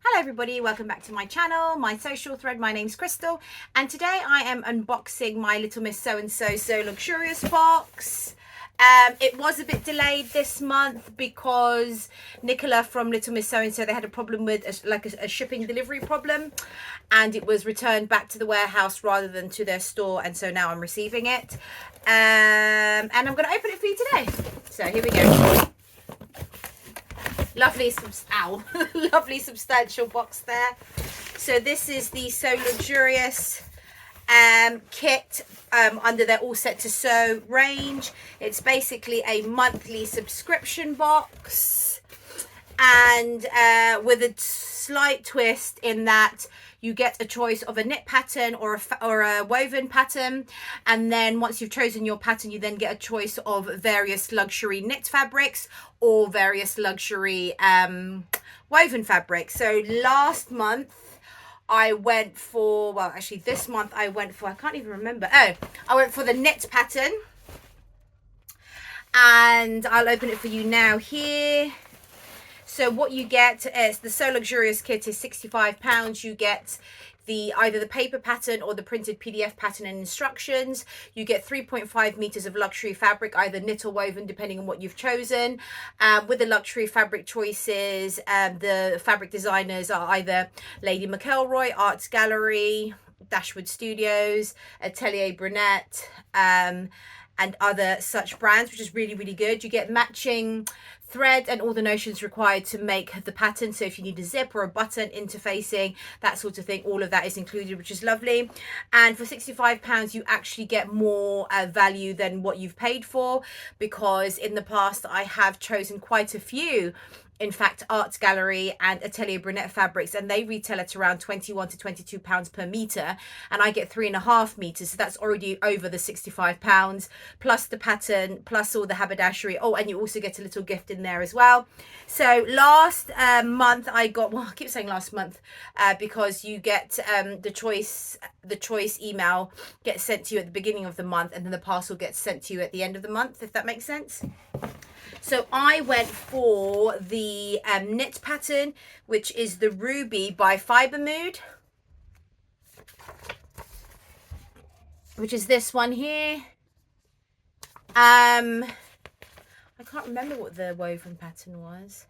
Hello everybody, welcome back to my channel, my social thread. My name's Crystal, and today I am unboxing my Little Miss So-and-so So Luxurious box. It was a bit delayed this month because Nicola from Little Miss So-and-so, they had a problem with a shipping delivery problem, and it was returned back to the warehouse rather than to their store, and so now I'm receiving it. And I'm going to open it for you today. So here we go. Lovely, lovely substantial box there. So this is the So Luxurious kit under their All Set to Sew range. It's basically a monthly subscription box, and with a slight twist in that you get a choice of a knit pattern or a woven pattern, and then once you've chosen your pattern, you then get a choice of various luxury knit fabrics or various luxury woven fabrics. So last month I went for, well actually this month I went for, I can't even remember, I went for the knit pattern, and I'll open it for you now here. So what you get is the So Luxurious kit is £65. You get either the paper pattern or the printed PDF pattern and instructions. You get 3.5 meters of luxury fabric, either knit or woven, depending on what you've chosen. With the luxury fabric choices, the fabric designers are either Lady McElroy, Arts Gallery, Dashwood Studios, Atelier Brunette, and other such brands, which is really, really good. You get matching thread and all the notions required to make the pattern. So if you need a zip or a button, interfacing, that sort of thing, all of that is included, which is lovely. And for £65, you actually get more value than what you've paid for, because in the past I have chosen quite a few, in fact, Arts Gallery and Atelier Brunette fabrics, and they retail at around £21 to £22 per meter, and I get 3.5 meters, so that's already over the £65, plus the pattern, plus all the haberdashery. Oh, and you also get a little gift in there as well. So last month I got, well, I keep saying last month because you get the choice email gets sent to you at the beginning of the month, and then the parcel gets sent to you at the end of the month, if that makes sense. So I went for the knit pattern, which is the Ruby by Fiber Mood, which is this one here. I can't remember what the woven pattern was.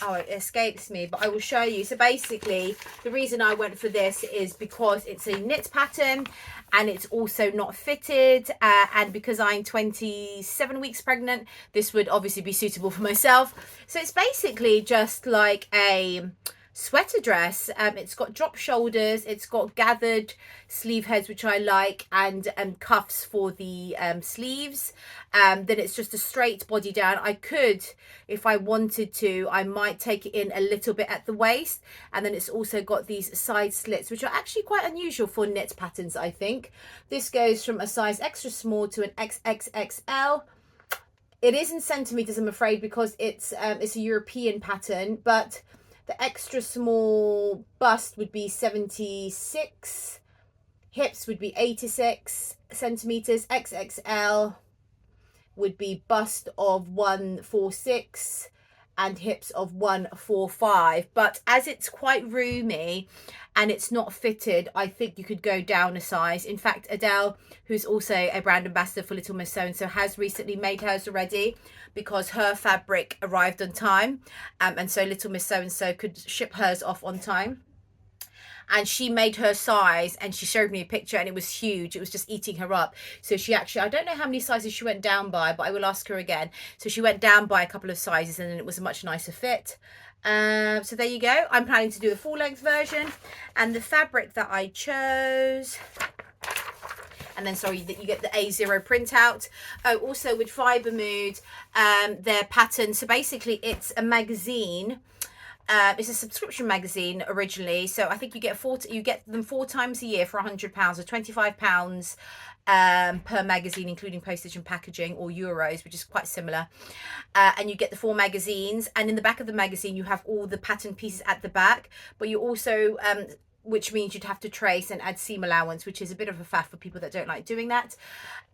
Oh, it escapes me, but I will show you. So basically the reason I went for this is because it's a knit pattern and it's also not fitted, and because I'm 27 weeks pregnant, this would obviously be suitable for myself. So it's basically just like a sweater dress. It's got drop shoulders, it's got gathered sleeve heads, which I like, and cuffs for the sleeves. Then it's just a straight body down. I could, if I wanted to, I might take it in a little bit at the waist, and then it's also got these side slits, which are actually quite unusual for knit patterns, I think. This goes from a size extra small to an XXXL. It is in centimeters, I'm afraid, because it's a European pattern, but the extra small bust would be 76, hips would be 86 centimeters, XXL would be bust of 146 and hips of 145. But as it's quite roomy and it's not fitted, I think you could go down a size. In fact, Adele, who's also a brand ambassador for Little Miss So-and-so, has recently made hers already, because her fabric arrived on time, and so Little Miss So-and-so could ship hers off on time. And she made her size, and she showed me a picture, and it was huge. It was just eating her up. So she actually, I don't know how many sizes she went down by, but I will ask her again. So she went down by a couple of sizes, and then it was a much nicer fit. So there you go. I'm planning to do a full length version, and the fabric that I chose, and then sorry, that you get the A0 printout. Oh, also with Fiber Mood, their pattern. So basically it's a magazine. It's a subscription magazine originally, so I think you get them 4 times a year for £100, or £25 per magazine, including postage and packaging, or euros, which is quite similar. And you get the 4 magazines, and in the back of the magazine you have all the pattern pieces at the back, but you also which means you'd have to trace and add seam allowance, which is a bit of a faff for people that don't like doing that.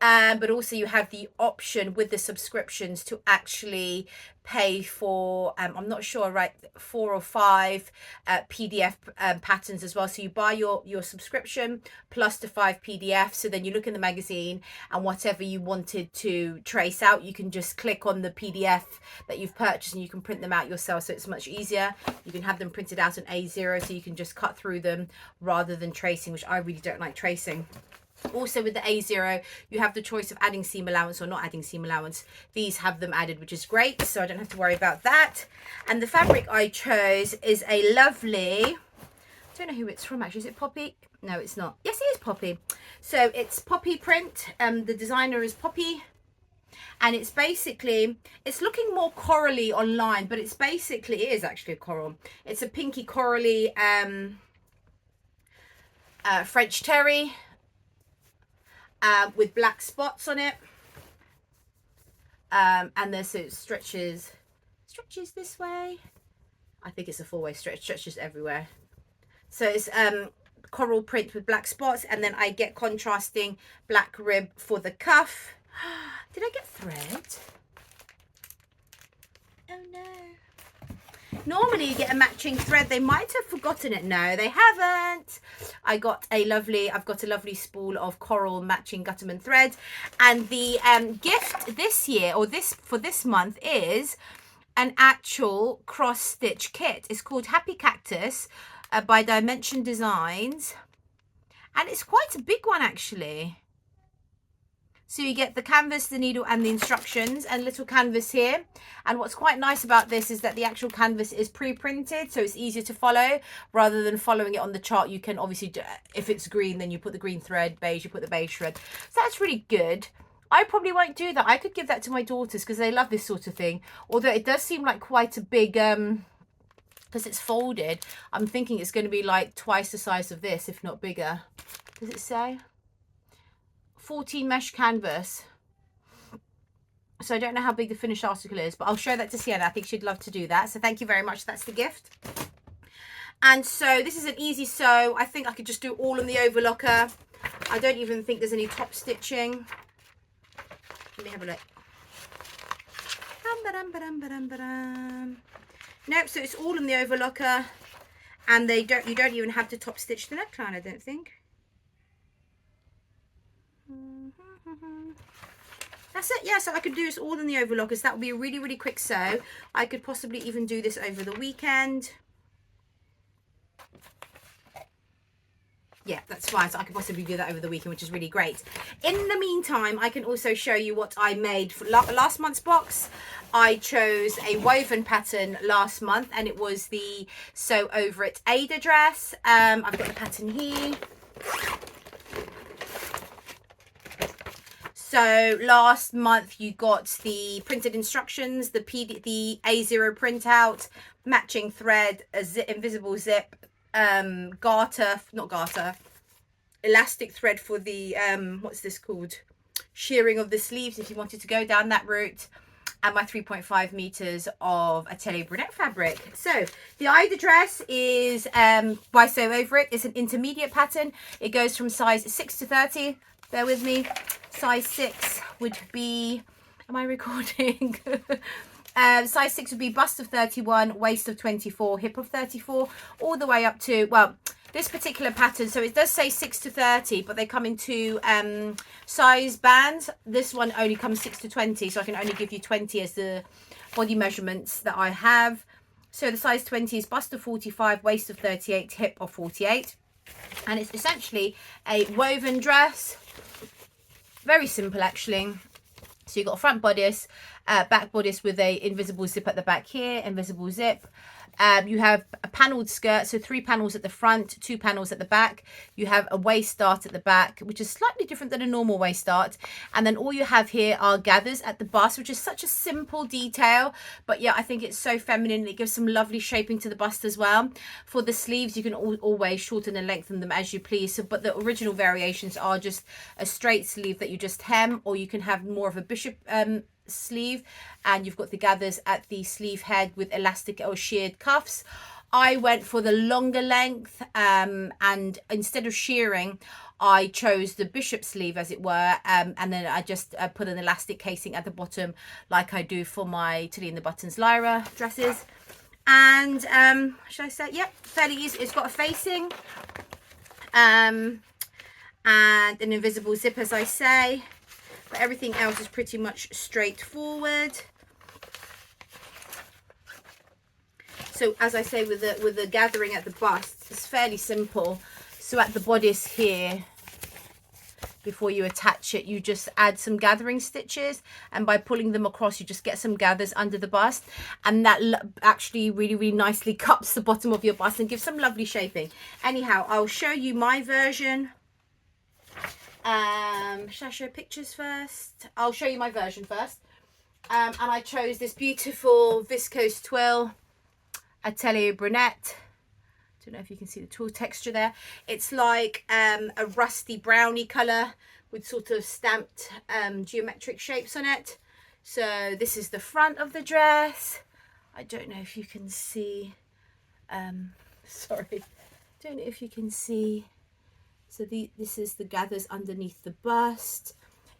But also you have the option with the subscriptions to actually pay for I'm not sure, right, 4 or 5 PDF patterns as well. So you buy your subscription plus the 5 PDFs, so then you look in the magazine and whatever you wanted to trace out, you can just click on the PDF that you've purchased and you can print them out yourself. So it's much easier. You can have them printed out on A0, so you can just cut through them rather than tracing, which I really don't like tracing. Also with the A0, you have the choice of adding seam allowance or not adding seam allowance. These have them added, which is great, so I don't have to worry about that. And the fabric I chose is a lovely, I don't know who it's from actually. Is it Poppy? No, it's not. Yes, it is Poppy. So it's Poppy print. The designer is Poppy. And it's basically, it's looking more corally online, but it's basically, it is actually a coral. It's a pinky corally French terry. With black spots on it, and there's so it stretches this way. I think it's a 4-way stretch, stretches everywhere. So it's coral print with black spots, and then I get contrasting black rib for the cuff. Did I get thread? Oh no. Normally you get a matching thread. They might have forgotten it. No, they haven't. I've got a lovely spool of coral matching Gutterman thread. And the gift this year, or for this month, is an actual cross stitch kit. It's called Happy Cactus by Dimension Designs. And it's quite a big one actually. So you get the canvas, the needle and the instructions, and little canvas here. And what's quite nice about this is that the actual canvas is pre-printed, so it's easier to follow rather than following it on the chart. You can obviously, if it's green, then you put the green thread, beige, you put the beige thread. So that's really good. I probably won't do that. I could give that to my daughters because they love this sort of thing. Although it does seem like quite a big, because it's folded, I'm thinking it's going to be like twice the size of this, if not bigger. Does it say? 14 mesh canvas. So I don't know how big the finished article is, but I'll show that to Sienna. I think she'd love to do that. So thank you very much. That's the gift. And so this is an easy sew. I think I could just do all in the overlocker. I don't even think there's any top stitching. Let me have a look. Nope, so it's all in the overlocker. And you don't even have to top stitch the neckline, I don't think. That's it. Yeah, so I could do this all in the overlockers. That would be a really, really quick sew. I could possibly even do this over the weekend. Yeah, that's fine. So I could possibly do that over the weekend, which is really great. In the meantime, I can also show you what I made for last month's box. I chose a woven pattern last month, and it was the Sew Over It Ada dress. I've got the pattern here. So last month you got the printed instructions, the A0 printout, matching thread, a invisible zip, elastic thread for the what's this called, shearing of the sleeves if you wanted to go down that route, and my 3.5 meters of Atelier Brunette fabric. So the Ida dress is by Sew Over It. It's an intermediate pattern. It goes from size 6 to 30. Bear with me. Size 6 would be, am I recording? Size 6 would be bust of 31, waist of 24, hip of 34, all the way up to, well, this particular pattern, so it does say 6 to 30, but they come in two size bands. This one only comes 6 to 20, so I can only give you 20 as the body measurements that I have. So the size 20 is bust of 45, waist of 38, hip of 48. And it's essentially a woven dress. Very simple actually. So you've got a front bodice, back bodice with a invisible zip at the back here, invisible zip. You have a panelled skirt, so 3 panels at the front, 2 panels at the back. You have a waist dart at the back, which is slightly different than a normal waist dart. And then all you have here are gathers at the bust, which is such a simple detail. But yeah, I think it's so feminine. It gives some lovely shaping to the bust as well. For the sleeves, you can always shorten and lengthen them as you please. So, but the original variations are just a straight sleeve that you just hem, or you can have more of a bishop sleeve, and you've got the gathers at the sleeve head with elastic or sheared cuffs. I went for the longer length, and instead of shearing, I chose the bishop sleeve, as it were, and then I just put an elastic casing at the bottom like I do for my Tilly and the Buttons Lyra dresses. And should I say, yep, fairly easy. It's got a facing and an invisible zip, as I say, but everything else is pretty much straightforward. So as I say, with the gathering at the bust, it's fairly simple. So at the bodice here, before you attach it, you just add some gathering stitches, and by pulling them across, you just get some gathers under the bust, and that actually really nicely cups the bottom of your bust and gives some lovely shaping. Anyhow, I'll show you my version. Should I show pictures first? I'll show you my version first. And I chose this beautiful viscose twill Atelier Brunette. Don't know if you can see the twill texture there. It's like a rusty browny color with sort of stamped geometric shapes on it. So this is the front of the dress. I don't know if you can see, sorry, don't know if you can see. So this is the gathers underneath the bust.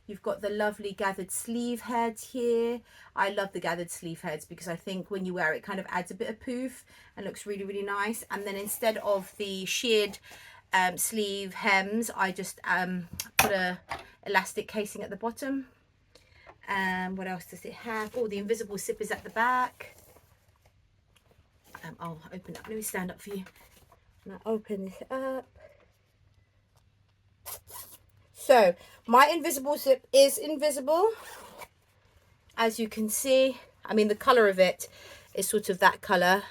You've got the lovely gathered sleeve heads here. I love the gathered sleeve heads because I think when you wear it, kind of adds a bit of poof and looks really nice. And then instead of the sheared sleeve hems, I just put a elastic casing at the bottom. What else does it have? Oh, the invisible zippers at the back. I'll open up. Let me stand up for you. And I'll open this up. So my invisible zip is invisible, as you can see. I mean, the color of it is sort of that color.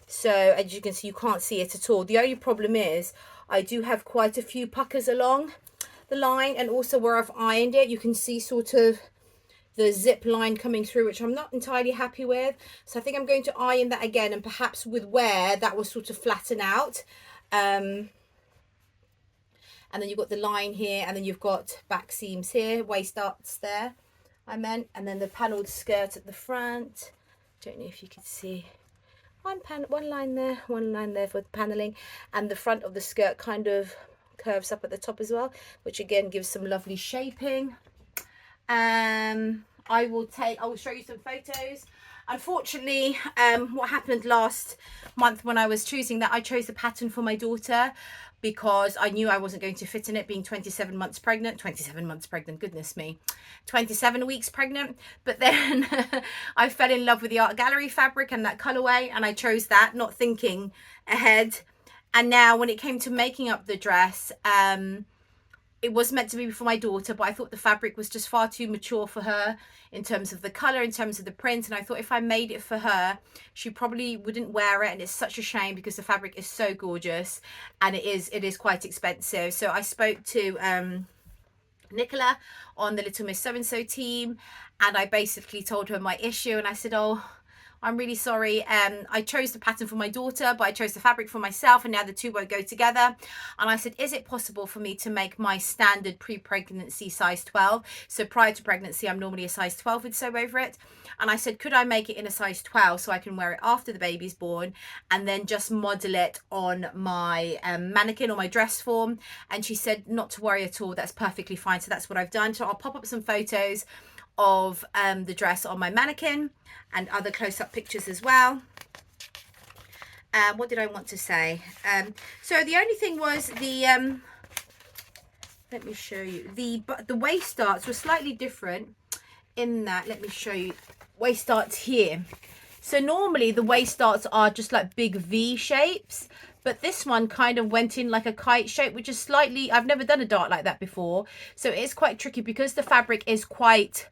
So as you can see, you can't see it at all. The only problem is I do have quite a few puckers along the line, and also where I've ironed it, you can see sort of the zip line coming through, which I'm not entirely happy with. So I think I'm going to iron that again, and perhaps with wear that will sort of flatten out. And then you've got the line here, and then you've got back seams here, waist darts there, I meant, and then the panelled skirt at the front. Don't know if you can see one line there, one line there for the panelling, and the front of the skirt kind of curves up at the top as well, which again gives some lovely shaping. I will show you some photos. Unfortunately, what happened last month when I was choosing that, I chose the pattern for my daughter because I knew I wasn't going to fit in it, being 27 months pregnant, goodness me, 27 weeks pregnant. But then I fell in love with the Art Gallery fabric and that colorway, and I chose that, not thinking ahead. And now when it came to making up the dress, it was meant to be for my daughter, but I thought the fabric was just far too mature for her in terms of the color, in terms of the print. And I thought if I made it for her, she probably wouldn't wear it. And it's such a shame because the fabric is so gorgeous, and it is quite expensive. So I spoke to Nicola on the Little Miss So-and-so team, and I basically told her my issue, and I said, oh, I'm really sorry. I chose the pattern for my daughter, but I chose the fabric for myself, and now the two won't go together. And I said, is it possible for me to make my standard pre-pregnancy size 12? So prior to pregnancy, I'm normally a size 12 with Sew Over It. And I said, could I make it in a size 12 so I can wear it after the baby's born, and then just model it on my mannequin or my dress form? And she said, not to worry at all. That's perfectly fine. So that's what I've done. So I'll pop up some photos of the dress on my mannequin and other close-up pictures as well. What did I want to say? So the only thing was the let me show you, the waist darts were slightly different in that, let me show you, waist darts here. So normally the waist darts are just like big V shapes, but this one kind of went in like a kite shape, which is slightly, I've never done a dart like that before, so it is quite tricky because the fabric is quite,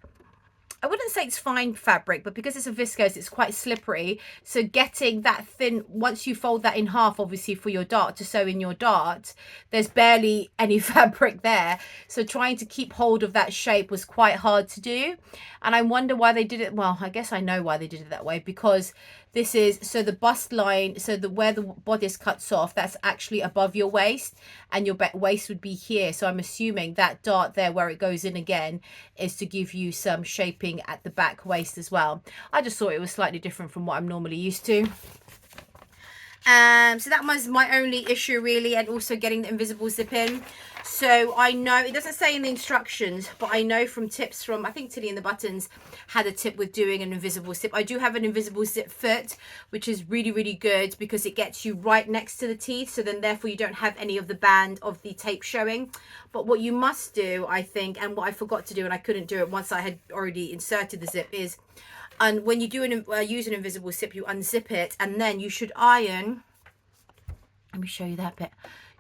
I wouldn't say it's fine fabric, but because it's a viscose, it's quite slippery. So getting that thin, once you fold that in half, obviously for your dart to sew in your dart, there's barely any fabric there. So trying to keep hold of that shape was quite hard to do. And I wonder why they did it. Well, I guess I know why they did it that way, because this is, so the bust line, so where the bodice cuts off, that's actually above your waist, and your waist would be here. So I'm assuming that dart there where it goes in again is to give you some shaping at the back waist as well. I just thought it was slightly different from what I'm normally used to. So that was my only issue really, and also getting the invisible zip in. So I know it doesn't say in the instructions, but I know from tips from, I think Tilly and the Buttons had a tip with doing an invisible zip. I do have an invisible zip foot, which is really, really good because it gets you right next to the teeth. So then therefore you don't have any of the band of the tape showing. But what you must do, I think, and what I forgot to do, and I couldn't do it once I had already inserted the zip, is, and when you do use an invisible zip, you unzip it, and then you should iron. Let me show you that bit.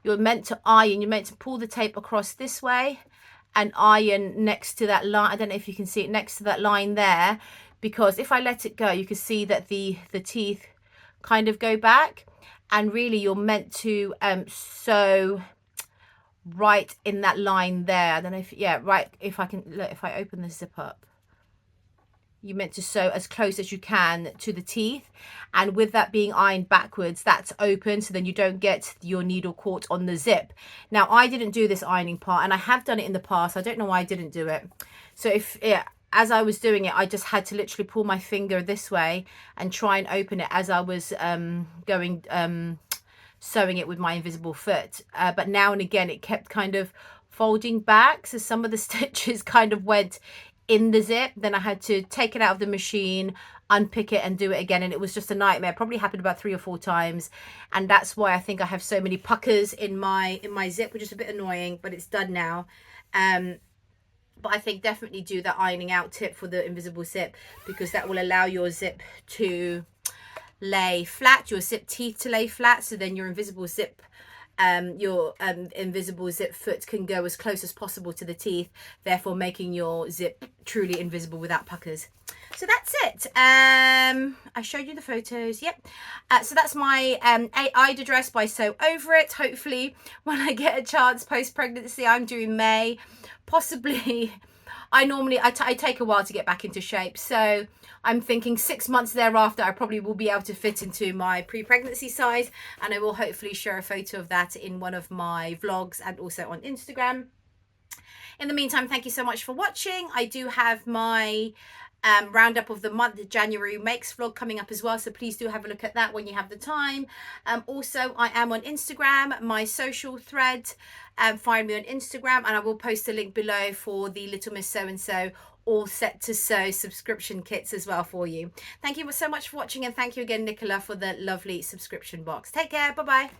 You're meant to iron. You're meant to pull the tape across this way and iron next to that line. I don't know if you can see it next to that line there, because if I let it go, you can see that the teeth kind of go back, and really you're meant to sew right in that line there. I don't know if, yeah, right. If I can look, if I open the zip up, you're meant to sew as close as you can to the teeth, and with that being ironed backwards, that's open, so then you don't get your needle caught on the zip. Now I didn't do this ironing part, and I have done it in the past. I don't know why I didn't do it. So if as I was doing it, I just had to literally pull my finger this way and try and open it as I was sewing it with my invisible foot, but now and again it kept kind of folding back, so some of the stitches kind of went in the zip. Then I had to take it out of the machine, unpick it and do it again, and it was just a nightmare. It probably happened about 3 or 4 times, and that's why I think I have so many puckers in my zip, which is a bit annoying, but it's done now. But I think definitely do that ironing out tip for the invisible zip, because that will allow your zip to lay flat, your zip teeth to lay flat, so then your invisible zip invisible zip foot can go as close as possible to the teeth, therefore making your zip truly invisible without puckers. So that's it. I showed you the photos. Yep. So that's my Aida dress by Sew Over It. Hopefully when I get a chance post-pregnancy, I'm doing May, possibly. I take a while to get back into shape, so I'm thinking 6 months thereafter I probably will be able to fit into my pre-pregnancy size, and I will hopefully share a photo of that in one of my vlogs and also on Instagram. In the meantime, thank you so much for watching. I do have my roundup of the month, the January makes vlog coming up as well, so please do have a look at that when you have the time. Also, I am on Instagram, my social thread. Find me on Instagram, and I will post a link below for the Little Miss So and So All Set to Sew subscription kits as well for you. Thank you so much for watching, and thank you again, Nicola, for the lovely subscription box. Take care. Bye bye.